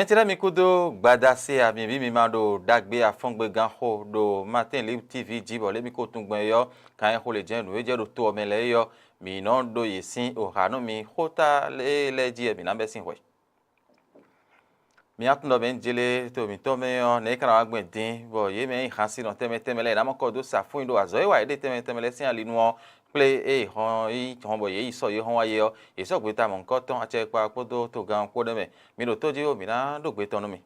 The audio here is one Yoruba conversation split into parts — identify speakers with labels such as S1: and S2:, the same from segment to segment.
S1: Maintenant, mi kudo gbadase a mi bi mi ma do dagbe afongbe ganho do matin lib TV jibo le mi ko tungben yo kan ho le jenu eje do to omele yo mi no do yesin o hanu mi hota le ji mi na besin we mi atundo ben jele to mi to me yo ne kana agben din bo ye me hansi no temele na mo ko do safun do azo e wa de temele sin alinu o play hon yi hon bo ye so ye hon wa ye yo e so gbe ta mo nkan ton ache pa podo to gan ko de me mi do toji o mi na do gbe tonu mi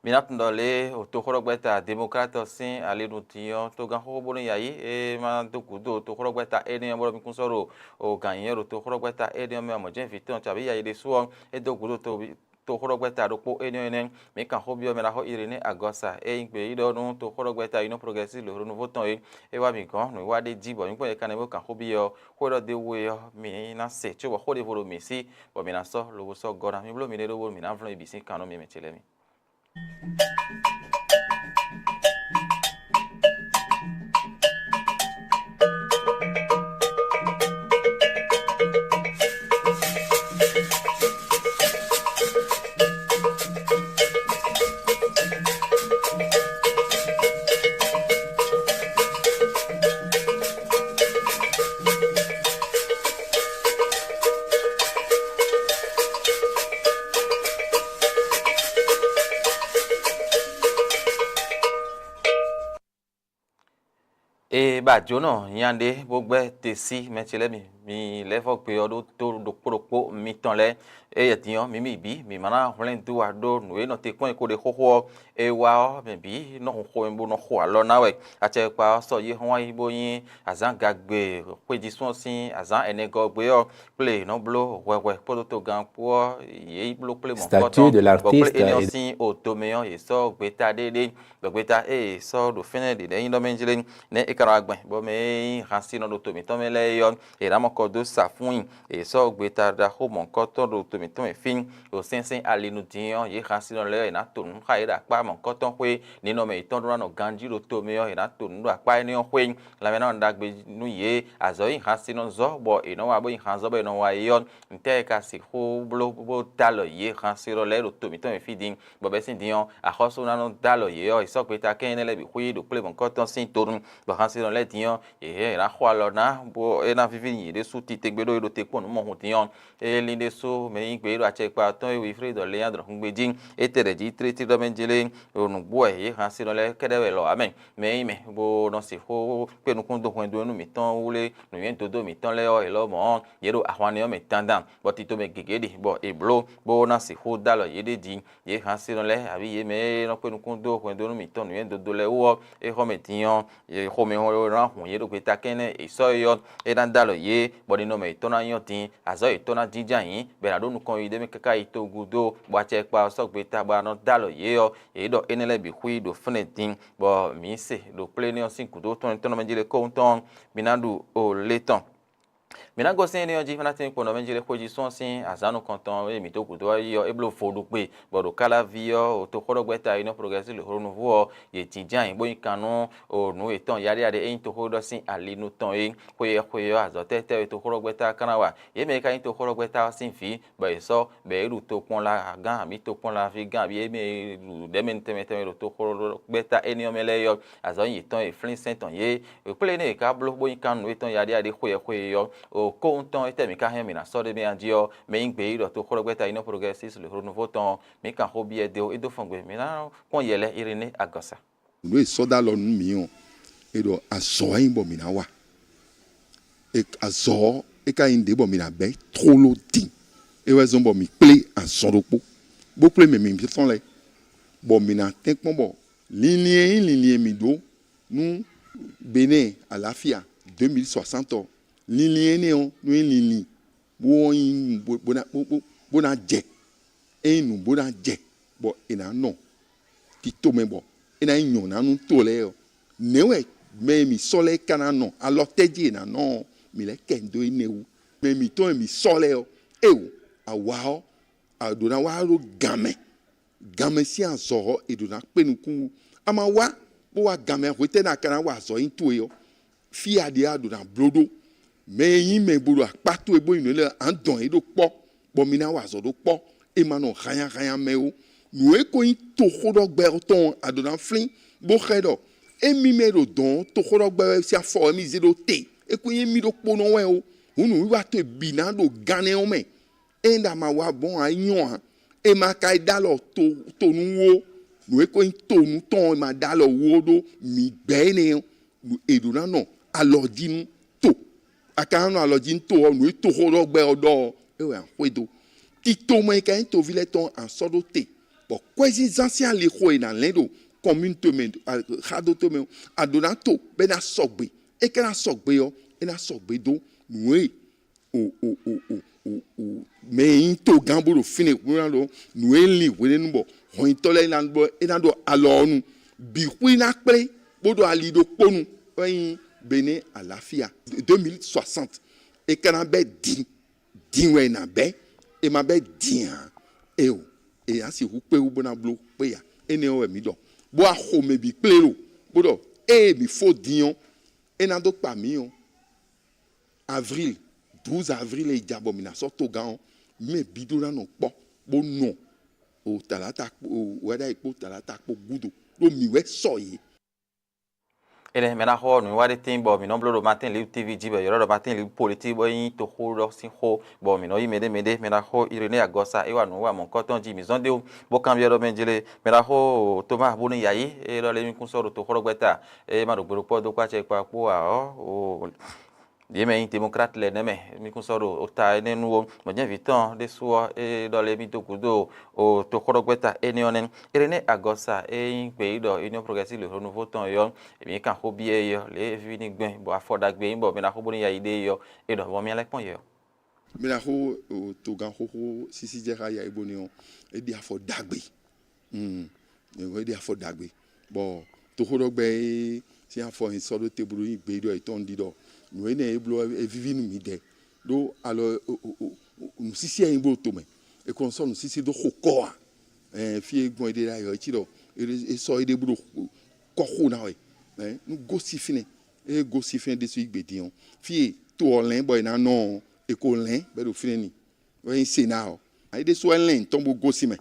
S1: minatundole otokhorogbeta démocrate sin alenu tiyan to gan ho bolon yayi e ma dokudo otokhorogbeta eniyan bolo mi kun soro o gan yen otokhorogbeta eniyan me amoje fiton tabi yayi de suo e dokudo to khorogbeta do po eniyan mi kan ho bio me la ho irene agosa e ngbe idonu to khorogbeta ino progressive le renouveau ton e wa mi gan no wa de jibo mi po e kan e kan ho bio ho do de wo yo mi na se cho ho de volo mi si bo mi na so lo so gora mi blo mi de do mi na vlo ibisi kan no mi metele mi. E ba jono yande bogbe tesi metele mi levo pe odo to do poropo mi tonle e yetian mi bi mi mana hlen tu ado no e no te kon ko de hoho e wa me bi no ho mbo no ho alo na we ache pa so ye hon ibo yin azan gagbe peji so sin azan enego gbe o play no blo wewe poto to gan po ye blo play mon
S2: statut de l'artiste
S1: et sin automéon e so gbeta dede gbeta e so do fene de yin do menjile ne e kara agben bo me hansi no do to mi to me le yo e ra mo ko do safun e so gbeta da ho mon ko to do to mi to me fin o sensen alinu dion ye hansi no le na to nu ha ira pa mon ko to pe ni no me ton do no ganji do to me yo e na to nu apa ni o pe la me na ndagbe nu ye azo yin hansi no zo bo e no wa bo yin hanzo bo no wa yo nte ka si ho blo bo dalo ye hansi ro le do to mi to me fi din bo be sin dion a hoso na no dalo ye yo e so gbeta ken le bi hui do ple mon ko to sin to nu bo hansi no le dion e ra ho alo na bo e na vivi yin de su ti te gbedo do te pon mo hun dion e linde so me yin gbe ro ache pa ton e wi free do le yandro hun gbejin e tere ji treti do menjele onu bo e hansi no le kedewe lo amen me me bo no si ho pe nu kun do hun do nu mi ton wule nu yen to do mi ton le o e lo mo ye ro ahwan yo me tandan bo ti to me gegede bo e blo bo na si ho dalo ye de di ye hansi no le abi ye me no pe nu kun do hun do nu mi ton nu yen do le wo e ho me tiyan e ho me ho ran hun ye do pe ta kene e so yo e dan dalo ye bo ni no me to na yan tin azo e to na jinja yin be na do nu kon ide me kaka ito gudo bo ache pa so pe ta ba no dalo ye yo e do enele bi hui do fnetin bo mi se do play on sin kudo ton to no me jile ko ton binadu o leton mina go sin ni oji fana tin ko no menjile koji son sin azanu konton e mi to kudo yo e blo fodu pe bodo kala vio to khorogbeta ino progressive le renouveau ye tijan bo ikanu o nu eton yari ade en to hodo sin alinu ton e koye azote te to khorogbeta kanawa ye me ka to khorogbeta sin fi bo so be ru to pon la gan mi to pon la fi gan bi e me ru de men teme to khorogbeta eni omele yo azon yi ton e flin senton ye e play ne ka blo bo ikanu eton yari ade koye yo o konton ete mi ka hen mi na so de mi anjio me ngbe iro to khorogbeta ino progressive le renouveau ton mi kan ho bi ede o edo fongbe mi na kon yele irene agosa
S3: no soda lo nu mi o edo azo yin bo mi na wa e azo e ka inde bo mi na be trolo din e we zo bo mi play azo do bo play me mi ton le bo mi na ten pon bo linie mi do nu Bénin àlàáfíà 2060 linie ne on nu lini bo yin bo na je enu bo na je bo ina no ti to me bo ina nyon na nu to le o newe me mi sole kana no alo teji na no mi le kendo inewu me mi to mi sole o ewu awao adona wa ro game si anso edona penuku ama wa bo wa game hote na kana wa so into yo fi ade adona blodo me yin me buru apato ebo inu le andon edo po bo mi na wa so do po emano rien meo nous eko in to khodo gberton adona flin bo khedo emi medo don to khodo gber si afo mi zero te eko yin mi do pono we o unu wa to bina do gane o me enda ma wa bon ayon e ma kai dalo to nu wo nous eko in to nu ton ma dalo wo do mi bene edona no alodinu to akano alodin to nous to khodo gber do e we anwedo tito mo ka to vileton en sodote bon quasi ancien les roi dans l'endo commune temen khado temen adonato ben na sogbe e kana sogbe yo e na sogbe do nous o mais to gambo do fine lo nous li we nu bo hon tole na bo e na do alors nu bi wi na pre bodo ali do ponu yin bene àlàáfíà 2060 e kana be din we na be e ma be din e o e a si hu pe u bona blo pe ya ene o mi do bo a ho me bi plero bodo e mi fo dion e na do pa mi on avril 12 avril e jabo mi na so to gan me bidura no po bo no o talata o weda ipo talata po gudo lo mi we so yi
S1: ele mena ho no wari tin bo mi no blo do matin li tv jibe yoro do matin li politique bo yin to ho do sin ho bo mi no yi mede mena ho irene agosa e wa no wa mon koton ji mi zonde o bo cambia do menjele mena ho Thomas bonu yayi e lo le mi kun so do to ho gbeta e ma do gboro po do kwa che pa po a o Yeme démocrate le neme mi kunsoro ota enenu o moje vitan de so e do le mi to kudo o to korogbeta enionen irene agosa e pe do union progressive le renouveau ton yo mi kan ho bi e yo le vini gben bo afoda gbe bo mi na ho boni ya ide yo e do bo mi le pon yo
S3: mi na ho to gan ho sisi jera ya iboni on e di afoda gbe e di afoda gbe bo to korogbe si afo in so do teburu yin gbe do e ton di do nous e vivi nous mide do alors nous sisi a imbo to me e kon so nous sisi do khoko fi egbon ide la yo ti do e so ide buru ko khu na we nous gosi fine e gosi fine de so igbedi on fi to olin boy na no e ko lin be do fine ni we se na o ai de so lin tombo gosi me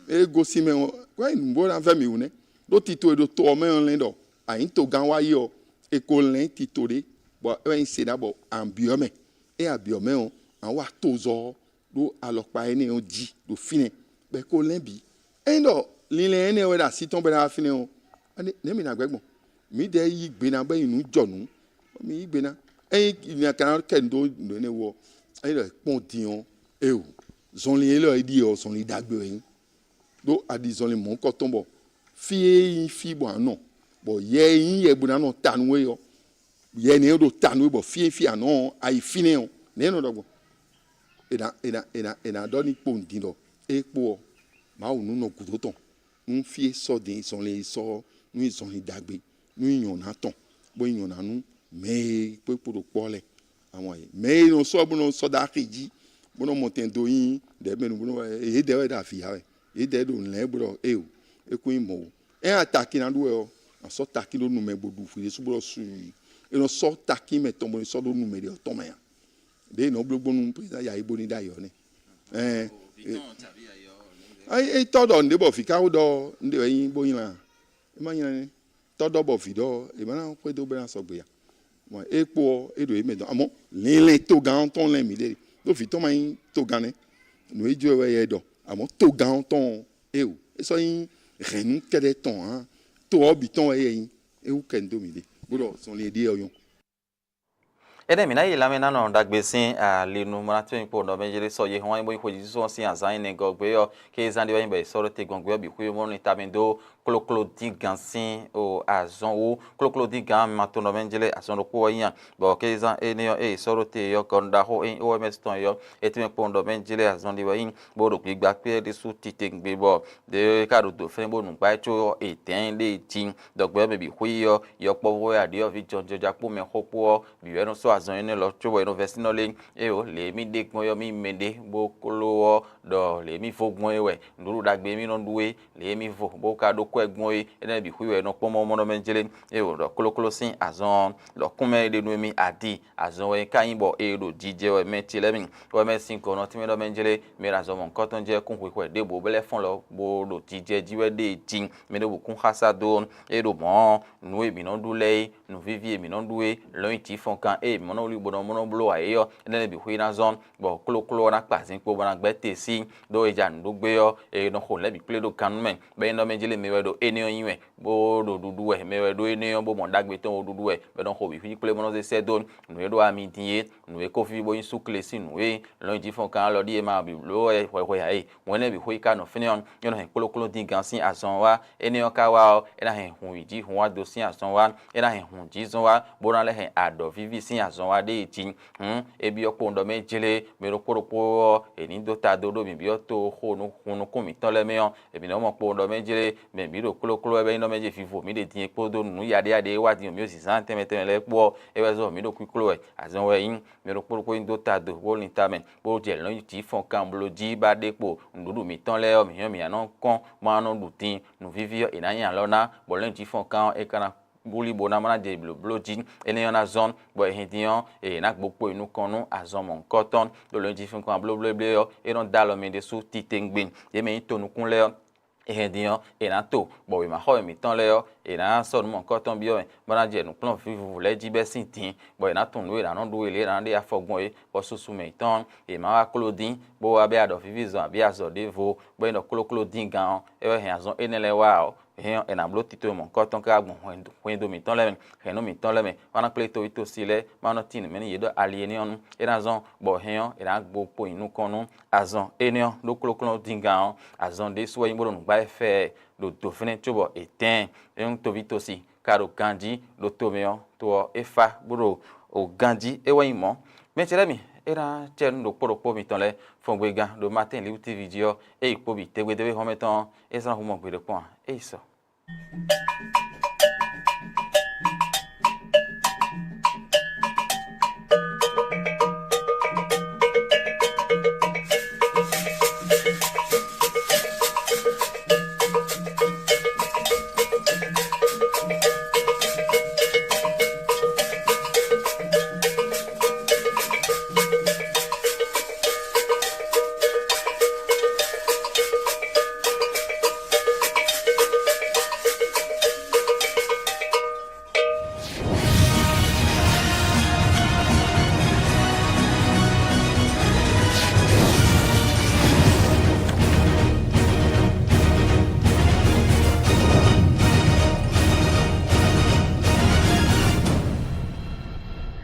S3: e gosi me ko en bo na fami une do tito e do to me on lin do ai to gan wa yo e ko lin tito de bon e se na bo ambiome e abiome on an wa tozo do alopa ene on di do fine be ko lembi en do lile ene we da si ton be na fine on ne mi na gbegbon mi de yi gbe na be inu jonu mi yi gbe na ni kan kendo ne wo e le pon di on e o zon li le di o son li dagbe yin do adi zon li mon ko ton bo fi bo anon bo ye yin ye bu na no tanwe yo ye ne do tanu bo fi anon ai fine on ne no dogo ena do ni pondi do e po ma unu no gudo ton un fi so de son le so nu son li dagbe nu yon na ton bo yon na nu me pe po do pole àwọn yi me no so bo no so da kiji bo no monten do yin de me no bo e de we da fi ha e de do nle bo e o e ku imo e ataki na do e o so taki do nu me bo du fi so bo su e no so taki me tombo so do nu me de to me de no blogbo nu president ya ibo ni da yo ni ai todo nde bo fi ka do nde yin bo yin la e ma yin ni todo bo fi do e ma na pe do be na so gbe ya mo e po e do e me do amo lin to gan ton lin mi de do fi to ma yin to gan ne no e jo we ye do amo to gan ton e o e so yin renu kede ton han to obi ton e yin e u kendo mi de bodo son le di oyon
S1: ede mina yi lamena no dagbesin a lenu marato yin po no benjele so ye hon bo ko ji so sin azan ne gogbe yo ke zan de yin be so te gongbe bi ku mo ni tabendo kloklo di gansin o azon o kloklo di gan mato no benjele azon ko yin bo ke zan e ne yo e so te yo konda ho en OMS ton yo e te po no benjele azon di yin bo do gba pe de su ti te gbe bo de ka do fen bo nu pa cho e ten le tin dogbe be bi ku yo po wo ya de yo vi jonjo japo me hopo bi we no so azon ene lo chobo university no le e o le mi de gbon yo mi mede bo kolo do le mi fogbon ewe nduru dagbe mi no duwe le mi fo bo ka do ko egbon e ene bi hu e no pomo mo no menjele e o do kolokolo sin azon lo kunme de no mi adi azon e kayin bo e do jije o me ti lemin o me sin ko no ti me do menjele me ra zo mo nkan ton je kun ko de bo bele fon lo bo do jije jiwe de tin me do kun khasa do e do mo nu e mi no du le nu vivi e mi no du e lo ti fon kan e mo no li bo no mo no blo aye yo ene bi hu na zon bo kolokolo na pa sin po bona gbe te si do e ja nu gbe yo e no ko le bi ple do kan men be no menjele me we do eniyan yin bo do dudu e me we do eniyan bo mo dagbe ton dudu e be don ko bi fi ple mo no se do nu e do ami die nu e ko fi bo yin sukle si nu e lo ti fon kan lo di e ma bi lo e ho ya e won le bi hu ka no finion yo no hen kolokolo din gan sin ason wa eniyan ka wa o e na hen hun iji hun wa do sin ason wa e na hen hun ji zon wa bo na le hen ado vivi sin ason wa de ti e bi opo ndo menjele me ro poropo e ni do ta do mi bi o to ho nu hunu kun mi ton le meyan e bi no mo po ndo menjele me bi ro kolokolo e be no menje fifo mi de tin epo do nu yade wa ti mi o si san teme le po e we zo mi do kuklo e azon we yin me ro poropo ndo ta do wo ni ta men bo je lo ti fon kan blo ji ba depo ndudu mi ton le o mi yan mi anon kon ma no du tin nu vivi e na yan lona bo lo ti fon kan e kana buli bona mana de bloji ene yana zone bo ehedian e na gbopo inu kanu azon mon cotton lo ti fun kan blo yo e don dalo mi de su titengbin e me tonu kun le ehedian e na to bo we ma ho mi tan le yo e na so mon cotton bi o mana je nu plan vivu le ji be sin tin bo e na tun we na no do ile na de afogbon e bo susu me tan e ma wa clothing bo wa be ado vivizon abi azo devo bo e no clothing gan e we azon enele wa o hen en ablo tito mon koton ka gbon hen do mi ton le hen no mi ton le me wana pleto ito sile mano tin me ni yedo alienion e na zon bo hen e na gbo po inu konu azon enion do kolokolo dinga azon de so yin bo no gba efe do to fene chobo eten en to vito si karo ganji do to meon to efa buro o ganji e wa imo me chere mi era chen do poropo mi ton le fon gbega do matin li uti video e ipo bi tegbedewe hometon e san humo gbede pon e so